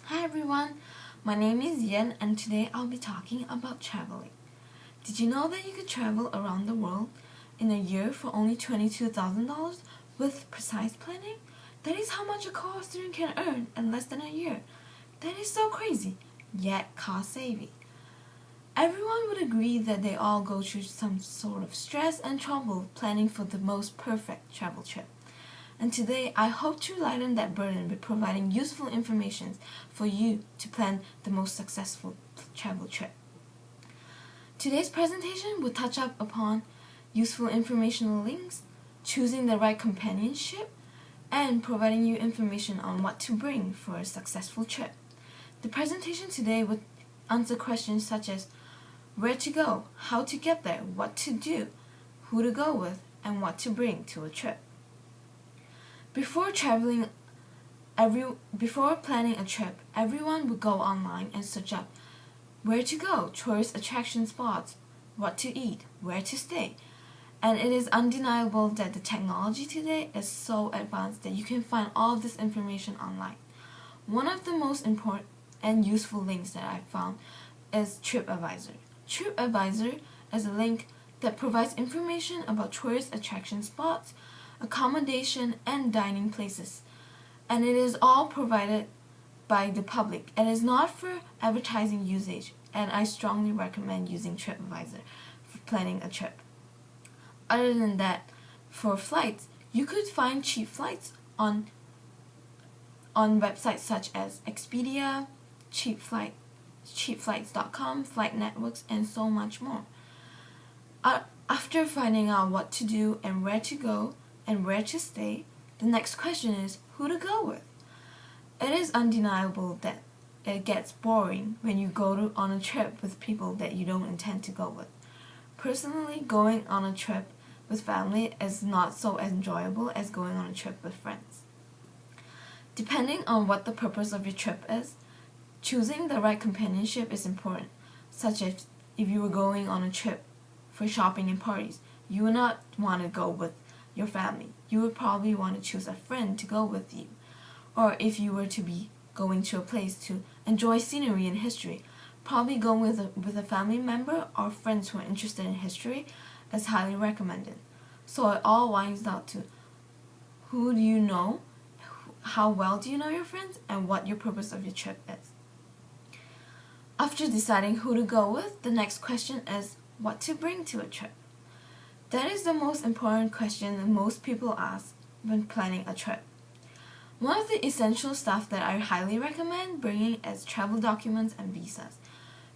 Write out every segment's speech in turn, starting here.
Hi everyone, my name is Yen and today I'll be talking about traveling. Did you know that you could travel around the world in a year for only $22,000 with precise planning? That is how much a college student can earn in less than a year. That is so crazy, yet cost-saving. Everyone would agree that they all go through some sort of stress and trouble planning for the most perfect travel trip. And today, I hope to lighten that burden by providing useful information for you to plan the most successful travel trip. Today's presentation will touch up upon useful informational links, choosing the right companionship, and providing you information on what to bring for a successful trip. The presentation today will answer questions such as where to go, how to get there, what to do, who to go with, and what to bring to a trip. Before planning a trip, everyone would go online and search up where to go, tourist attraction spots, what to eat, where to stay. And it is undeniable that the technology today is so advanced that you can find all of this information online. One of the most important and useful links that I found is TripAdvisor. TripAdvisor is a link that provides information about tourist attraction spots, accommodation, and dining places, and it is all provided by the public. It is not for advertising usage, and I strongly recommend using TripAdvisor for planning a trip. Other than that, for flights, you could find cheap flights on websites such as Expedia, cheapflights.com, Flight Networks, and so much more. After finding out what to do and where to go, and where to stay, the next question is who to go with. It is undeniable that it gets boring when you go on a trip with people that you don't intend to go with. Personally, going on a trip with family is not so enjoyable as going on a trip with friends. Depending on what the purpose of your trip is, choosing the right companionship is important, such as if you were going on a trip for shopping and parties, you would not want to go with your family. You would probably want to choose a friend to go with you. Or if you were to be going to a place to enjoy scenery and history, probably going with a family member or friends who are interested in history is highly recommended. So it all winds down to who do you know, how well do you know your friends, and what your purpose of your trip is. After deciding who to go with, the next question is what to bring to a trip. That is the most important question that most people ask when planning a trip. One of the essential stuff that I highly recommend bringing is travel documents and visas.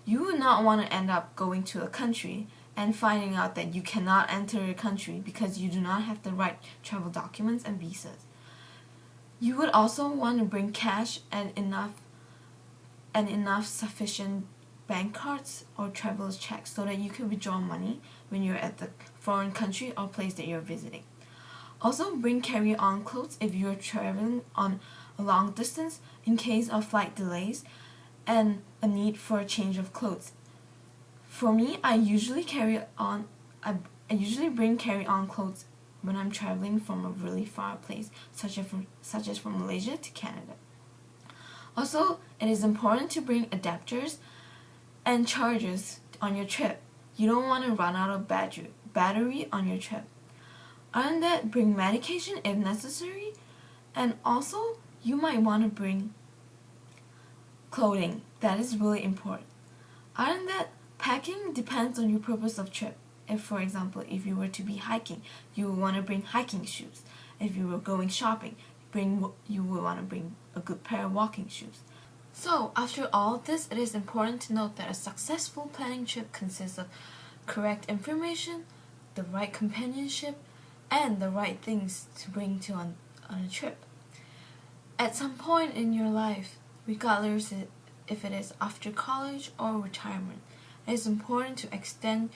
You would not want to end up going to a country and finding out that you cannot enter a country because you do not have the right travel documents and visas. You would also want to bring cash and enough sufficient bank cards or traveler's checks so that you can withdraw money when you're at the foreign country or place that you're visiting. Also, bring carry-on clothes if you're traveling on a long distance in case of flight delays and a need for a change of clothes. For me, I usually bring carry-on clothes when I'm traveling from a really far place, such as from Malaysia to Canada. Also, it is important to bring adapters and chargers on your trip. You don't want to run out of battery on your trip. Other than that, bring medication if necessary, and also you might want to bring clothing. That is really important. Other than that, packing depends on your purpose of trip. If, for example, if you were to be hiking, you would want to bring hiking shoes. If you were going shopping, you would want to bring a good pair of walking shoes. So, after all of this, it is important to note that a successful planning trip consists of correct information, the right companionship, and the right things to bring on a trip. At some point in your life, regardless if it is after college or retirement, it is important to extend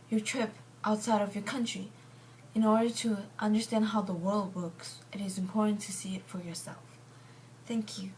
your trip outside of your country. In order to understand how the world works, it is important to see it for yourself. Thank you.